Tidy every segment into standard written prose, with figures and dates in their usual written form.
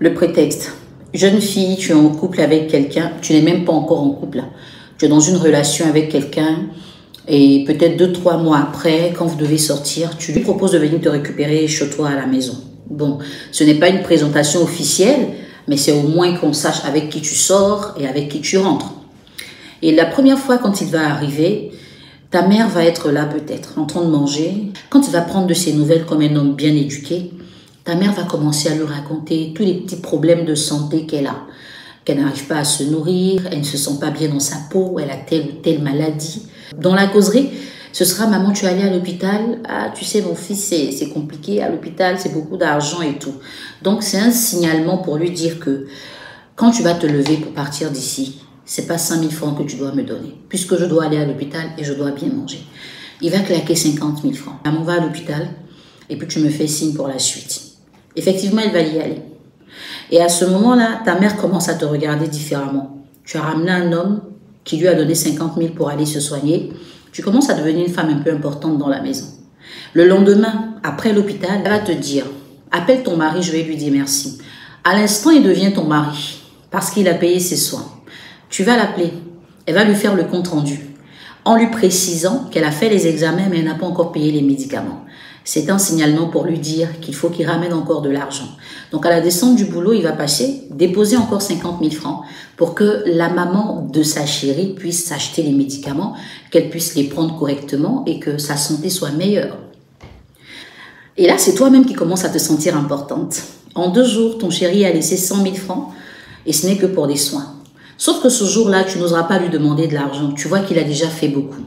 Le prétexte. Jeune fille, tu es en couple avec quelqu'un, tu n'es même pas encore en couple. Tu es dans une relation avec quelqu'un et peut-être 2-3 mois après, quand vous devez sortir, tu lui proposes de venir te récupérer chez toi à la maison. Bon, ce n'est pas une présentation officielle, mais c'est au moins qu'on sache avec qui tu sors et avec qui tu rentres. Et la première fois quand il va arriver, ta mère va être là peut-être, en train de manger. Quand il va prendre de ses nouvelles comme un homme bien éduqué, ta mère va commencer à lui raconter tous les petits problèmes de santé qu'elle a. Qu'elle n'arrive pas à se nourrir, elle ne se sent pas bien dans sa peau, elle a telle ou telle maladie. Dans la causerie, ce sera « Maman, tu es allée à l'hôpital? Ah, tu sais, mon fils, c'est compliqué à l'hôpital, c'est beaucoup d'argent et tout. » Donc, c'est un signalement pour lui dire que quand tu vas te lever pour partir d'ici, c'est pas 5 000 francs que tu dois me donner, puisque je dois aller à l'hôpital et je dois bien manger. Il va claquer 50 000 francs. Maman va à l'hôpital et puis tu me fais signe pour la suite. Effectivement, elle va y aller. Et à ce moment-là, ta mère commence à te regarder différemment. Tu as ramené un homme qui lui a donné 50 000 pour aller se soigner. Tu commences à devenir une femme un peu importante dans la maison. Le lendemain, après l'hôpital, elle va te dire « Appelle ton mari, je vais lui dire merci. » À l'instant, il devient ton mari parce qu'il a payé ses soins. Tu vas l'appeler. Elle va lui faire le compte rendu en lui précisant qu'elle a fait les examens mais elle n'a pas encore payé les médicaments. C'est un signalement pour lui dire qu'il faut qu'il ramène encore de l'argent. Donc, à la descente du boulot, il va passer, déposer encore 50 000 francs pour que la maman de sa chérie puisse s'acheter les médicaments, qu'elle puisse les prendre correctement et que sa santé soit meilleure. Et là, c'est toi-même qui commences à te sentir importante. En 2 jours, ton chéri a laissé 100 000 francs et ce n'est que pour des soins. Sauf que ce jour-là, tu n'oseras pas lui demander de l'argent. Tu vois qu'il a déjà fait beaucoup.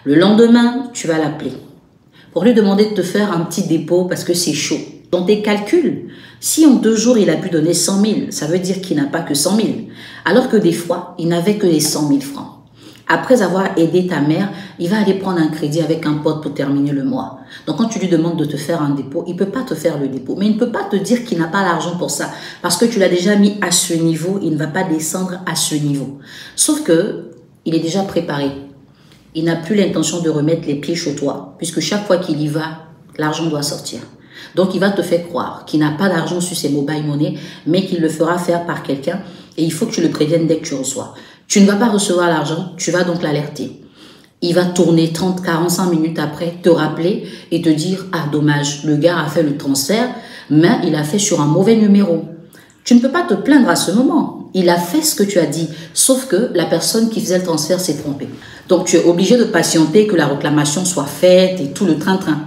Le lendemain, tu vas l'appeler pour lui demander de te faire un petit dépôt parce que c'est chaud. Dans tes calculs, si en 2 jours, il a pu donner 100 000, ça veut dire qu'il n'a pas que 100 000. Alors que des fois, il n'avait que les 100 000 francs. Après avoir aidé ta mère, il va aller prendre un crédit avec un pote pour terminer le mois. Donc quand tu lui demandes de te faire un dépôt, il ne peut pas te faire le dépôt. Mais il ne peut pas te dire qu'il n'a pas l'argent pour ça. Parce que tu l'as déjà mis à ce niveau, il ne va pas descendre à ce niveau. Sauf que il est déjà préparé. Il n'a plus l'intention de remettre les pieds chez toi, puisque chaque fois qu'il y va, l'argent doit sortir. Donc, il va te faire croire qu'il n'a pas d'argent sur ses mobile money, mais qu'il le fera faire par quelqu'un, et il faut que tu le préviennes dès que tu reçois. Tu ne vas pas recevoir l'argent, tu vas donc l'alerter. Il va tourner 30-45 minutes après, te rappeler et te dire « Ah, dommage, le gars a fait le transfert, mais il a fait sur un mauvais numéro. » Tu ne peux pas te plaindre à ce moment. Il a fait ce que tu as dit, sauf que la personne qui faisait le transfert s'est trompée. Donc, tu es obligé de patienter que la réclamation soit faite et tout le train-train.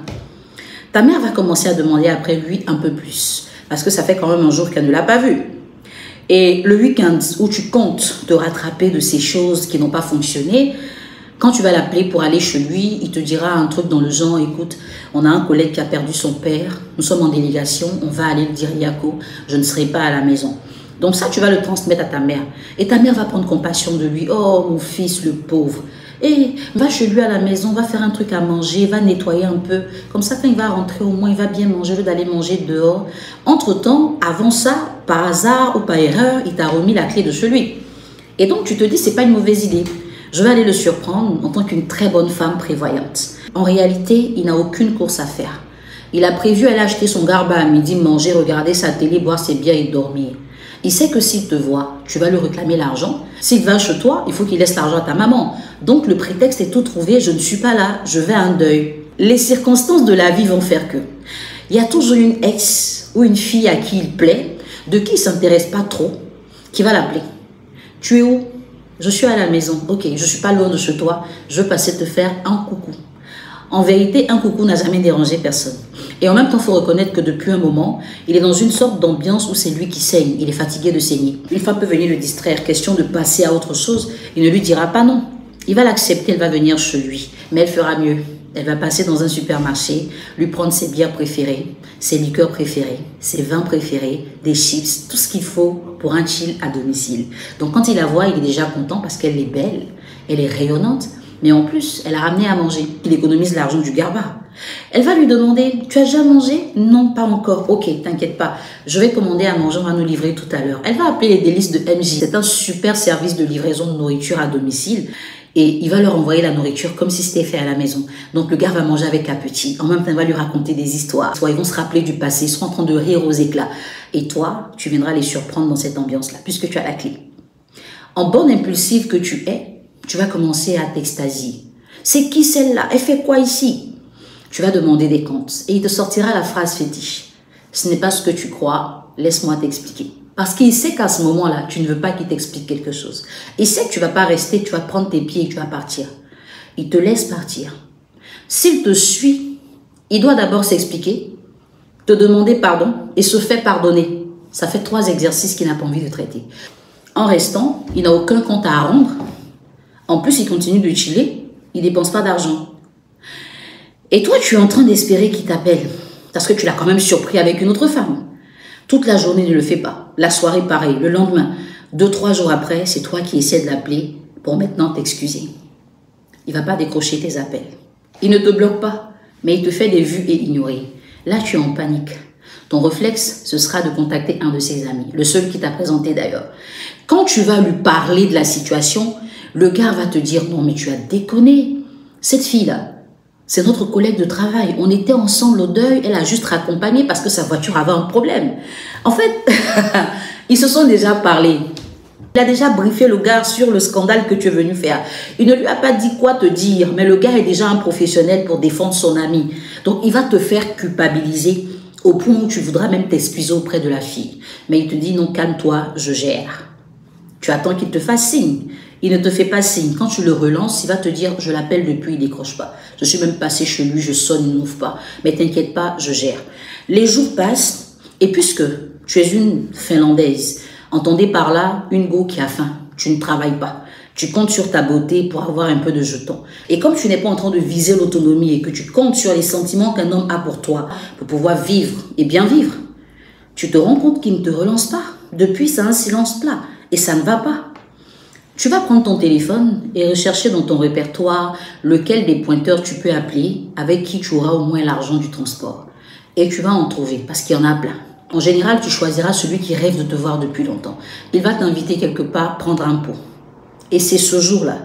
Ta mère va commencer à demander après lui un peu plus, parce que ça fait quand même un jour qu'elle ne l'a pas vu. Et le week-end où tu comptes te rattraper de ces choses qui n'ont pas fonctionné, quand tu vas l'appeler pour aller chez lui, il te dira un truc dans le genre, écoute, on a un collègue qui a perdu son père, nous sommes en délégation, on va aller le dire Yako, je ne serai pas à la maison. Donc ça, tu vas le transmettre à ta mère. Et ta mère va prendre compassion de lui. Oh, mon fils, le pauvre. Et va chez lui à la maison, va faire un truc à manger, va nettoyer un peu. Comme ça, quand il va rentrer, au moins, il va bien manger au lieu d'aller manger dehors. Entre-temps, avant ça, par hasard ou par erreur, il t'a remis la clé de chez lui. Et donc, tu te dis, c'est pas une mauvaise idée. Je vais aller le surprendre en tant qu'une très bonne femme prévoyante. En réalité, il n'a aucune course à faire. Il a prévu aller acheter son garba à midi, manger, regarder sa télé, boire ses bières et dormir. Il sait que s'il te voit, tu vas lui réclamer l'argent. S'il va chez toi, il faut qu'il laisse l'argent à ta maman. Donc le prétexte est tout trouvé, je ne suis pas là, je vais à un deuil. Les circonstances de la vie vont faire que. Il y a toujours une ex ou une fille à qui il plaît, de qui il ne s'intéresse pas trop, qui va l'appeler. Tu es où? Je suis à la maison. Ok, je ne suis pas loin de chez toi, je veux passer te faire un coucou. En vérité, un coucou n'a jamais dérangé personne. Et en même temps, il faut reconnaître que depuis un moment, il est dans une sorte d'ambiance où c'est lui qui saigne. Il est fatigué de saigner. Une femme peut venir le distraire. Question de passer à autre chose, il ne lui dira pas non. Il va l'accepter, elle va venir chez lui. Mais elle fera mieux. Elle va passer dans un supermarché, lui prendre ses bières préférées, ses liqueurs préférées, ses vins préférés, des chips, tout ce qu'il faut pour un chill à domicile. Donc quand il la voit, il est déjà content parce qu'elle est belle, elle est rayonnante. Mais en plus, elle a ramené à manger. Il économise l'argent du garba. Elle va lui demander, tu as déjà mangé? Non, pas encore. Ok, t'inquiète pas. Je vais commander à manger, on va nous livrer tout à l'heure. Elle va appeler les délices de MJ. C'est un super service de livraison de nourriture à domicile. Et il va leur envoyer la nourriture comme si c'était fait à la maison. Donc le gars va manger avec appétit. En même temps, il va lui raconter des histoires. Soit ils vont se rappeler du passé, ils seront en train de rire aux éclats. Et toi, tu viendras les surprendre dans cette ambiance-là, puisque tu as la clé. En bonne impulsive que tu es, tu vas commencer à t'extasier. C'est qui celle-là? Elle fait quoi ici? Tu vas demander des comptes et il te sortira la phrase fétiche. Ce n'est pas ce que tu crois, laisse-moi t'expliquer. Parce qu'il sait qu'à ce moment-là, tu ne veux pas qu'il t'explique quelque chose. Il sait que tu ne vas pas rester, tu vas prendre tes pieds et tu vas partir. Il te laisse partir. S'il te suit, il doit d'abord s'expliquer, te demander pardon et se faire pardonner. Ça fait 3 exercices qu'il n'a pas envie de traiter. En restant, il n'a aucun compte à rendre. En plus, il continue de chiller. Il ne dépense pas d'argent. Et toi, tu es en train d'espérer qu'il t'appelle. Parce que tu l'as quand même surpris avec une autre femme. Toute la journée, ne le fais pas. La soirée, pareil. Le lendemain, 2-3 jours après, c'est toi qui essaies de l'appeler pour maintenant t'excuser. Il ne va pas décrocher tes appels. Il ne te bloque pas, mais il te fait des vues et ignorer. Là, tu es en panique. Ton réflexe, ce sera de contacter un de ses amis. Le seul qui t'a présenté d'ailleurs. Quand tu vas lui parler de la situation, le gars va te dire « Non, mais tu as déconné. Cette fille-là, c'est notre collègue de travail. On était ensemble au deuil. Elle a juste raccompagné parce que sa voiture avait un problème. » En fait, ils se sont déjà parlé. Il a déjà briefé le gars sur le scandale que tu es venu faire. Il ne lui a pas dit quoi te dire, mais le gars est déjà un professionnel pour défendre son ami. Donc, il va te faire culpabiliser au point où tu voudras même t'excuser auprès de la fille. Mais il te dit « Non, calme-toi, je gère. » Tu attends qu'il te fasse signe. Il ne te fait pas signe. Quand tu le relances, il va te dire « Je l'appelle depuis, il ne décroche pas. Je suis même passé chez lui, je sonne, il n'ouvre pas. Mais t'inquiète pas, je gère. » Les jours passent et puisque tu es une Finlandaise, entendez par là une go qui a faim. Tu ne travailles pas. Tu comptes sur ta beauté pour avoir un peu de jetons. Et comme tu n'es pas en train de viser l'autonomie et que tu comptes sur les sentiments qu'un homme a pour toi, pour pouvoir vivre et bien vivre, tu te rends compte qu'il ne te relance pas. Depuis, c'est un silence plat. Et ça ne va pas. Tu vas prendre ton téléphone et rechercher dans ton répertoire lequel des pointeurs tu peux appeler avec qui tu auras au moins l'argent du transport. Et tu vas en trouver parce qu'il y en a plein. En général, tu choisiras celui qui rêve de te voir depuis longtemps. Il va t'inviter quelque part prendre un pot. Et c'est ce jour-là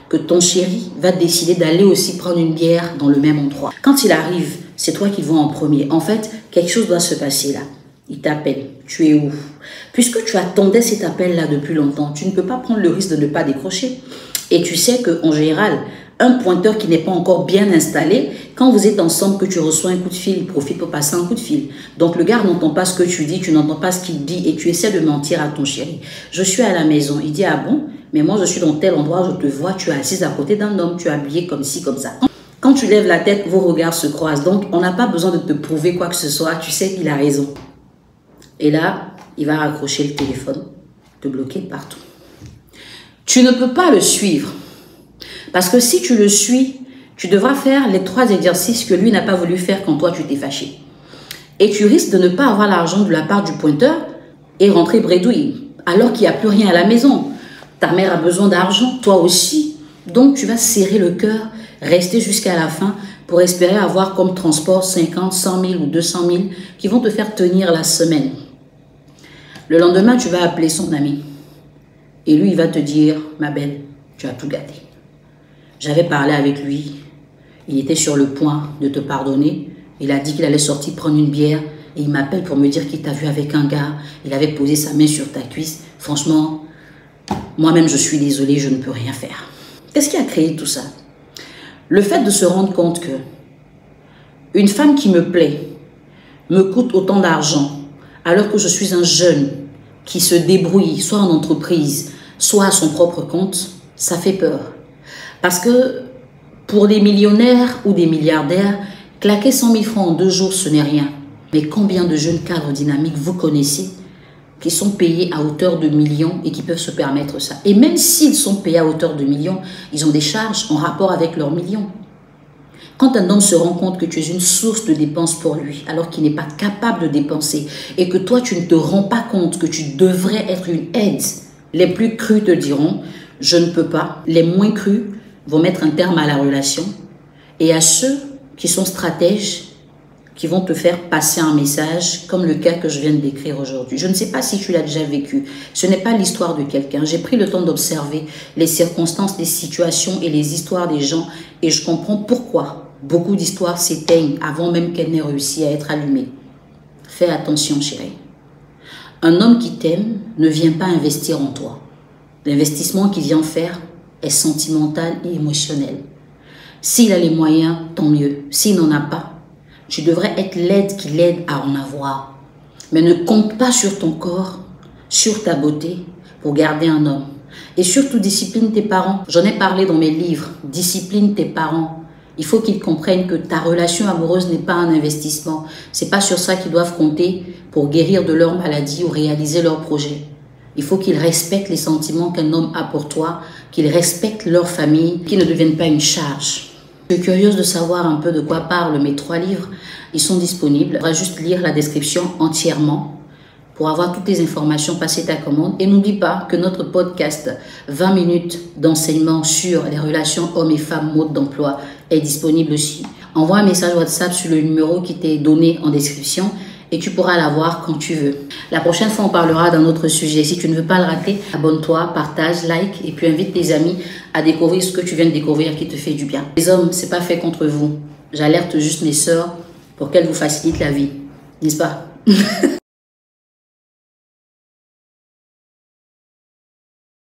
que ton chéri va décider d'aller aussi prendre une bière dans le même endroit. Quand il arrive, c'est toi qui vas en premier. En fait, quelque chose doit se passer là. Il t'appelle. Tu es où? Puisque tu attendais cet appel-là depuis longtemps, tu ne peux pas prendre le risque de ne pas décrocher. Et tu sais qu'en général, un pointeur qui n'est pas encore bien installé, quand vous êtes ensemble, que tu reçois un coup de fil, il profite pour passer un coup de fil. Donc le gars n'entend pas ce que tu dis, tu n'entends pas ce qu'il dit et tu essaies de mentir à ton chéri. Je suis à la maison. Il dit, ah bon? Mais moi, je suis dans tel endroit, je te vois, tu es assise à côté d'un homme, tu es habillée comme ci, comme ça. Quand tu lèves la tête, vos regards se croisent. Donc, on n'a pas besoin de te prouver quoi que ce soit. Tu sais qu'il a raison. Et là, il va raccrocher le téléphone, te bloquer partout. Tu ne peux pas le suivre. Parce que si tu le suis, tu devras faire les 3 exercices que lui n'a pas voulu faire quand toi tu t'es fâché. Et tu risques de ne pas avoir l'argent de la part du pointeur et rentrer bredouille, alors qu'il n'y a plus rien à la maison. Ta mère a besoin d'argent, toi aussi. Donc tu vas serrer le cœur, rester jusqu'à la fin pour espérer avoir comme transport 50, 100 000 ou 200 000 qui vont te faire tenir la semaine. Le lendemain, tu vas appeler son ami. Et lui, il va te dire, ma belle, tu as tout gâté. J'avais parlé avec lui. Il était sur le point de te pardonner. Il a dit qu'il allait sortir prendre une bière. Et il m'appelle pour me dire qu'il t'a vu avec un gars. Il avait posé sa main sur ta cuisse. Franchement, moi-même, je suis désolée, je ne peux rien faire. Qu'est-ce qui a créé tout ça? Le fait de se rendre compte que une femme qui me plaît me coûte autant d'argent alors que je suis un jeune qui se débrouille, soit en entreprise, soit à son propre compte, ça fait peur. Parce que pour des millionnaires ou des milliardaires, claquer 100 000 francs en 2 jours, ce n'est rien. Mais combien de jeunes cadres dynamiques vous connaissez qui sont payés à hauteur de millions et qui peuvent se permettre ça? Et même s'ils sont payés à hauteur de millions, ils ont des charges en rapport avec leurs millions. Quand un homme se rend compte que tu es une source de dépenses pour lui, alors qu'il n'est pas capable de dépenser, et que toi, tu ne te rends pas compte que tu devrais être une aide, les plus crus te diront, je ne peux pas. Les moins crus vont mettre un terme à la relation. Et à ceux qui sont stratèges, qui vont te faire passer un message comme le cas que je viens de décrire aujourd'hui. Je ne sais pas si tu l'as déjà vécu. Ce n'est pas l'histoire de quelqu'un. J'ai pris le temps d'observer les circonstances, les situations et les histoires des gens et je comprends pourquoi beaucoup d'histoires s'éteignent avant même qu'elles n'aient réussi à être allumées. Fais attention, chérie. Un homme qui t'aime ne vient pas investir en toi. L'investissement qu'il vient faire est sentimental et émotionnel. S'il a les moyens, tant mieux. S'il n'en a pas, tu devrais être l'aide qui l'aide à en avoir. Mais ne compte pas sur ton corps, sur ta beauté pour garder un homme. Et surtout, discipline tes parents. J'en ai parlé dans mes livres. Discipline tes parents. Il faut qu'ils comprennent que ta relation amoureuse n'est pas un investissement. C'est pas sur ça qu'ils doivent compter pour guérir de leur maladie ou réaliser leurs projets. Il faut qu'ils respectent les sentiments qu'un homme a pour toi, qu'ils respectent leur famille, qu'ils ne deviennent pas une charge. Je suis curieuse de savoir un peu de quoi parlent mes 3 livres. Ils sont disponibles. Il faudra juste lire la description entièrement pour avoir toutes les informations, passer ta commande. Et n'oublie pas que notre podcast 20 minutes d'enseignement sur les relations hommes et femmes mode d'emploi est disponible aussi. Envoie un message WhatsApp sur le numéro qui t'est donné en description et tu pourras l'avoir quand tu veux. La prochaine fois, on parlera d'un autre sujet. Si tu ne veux pas le rater, abonne-toi, partage, like et puis invite tes amis à découvrir ce que tu viens de découvrir qui te fait du bien. Les hommes, c'est pas fait contre vous. J'alerte juste mes sœurs pour qu'elles vous facilitent la vie. N'est-ce pas?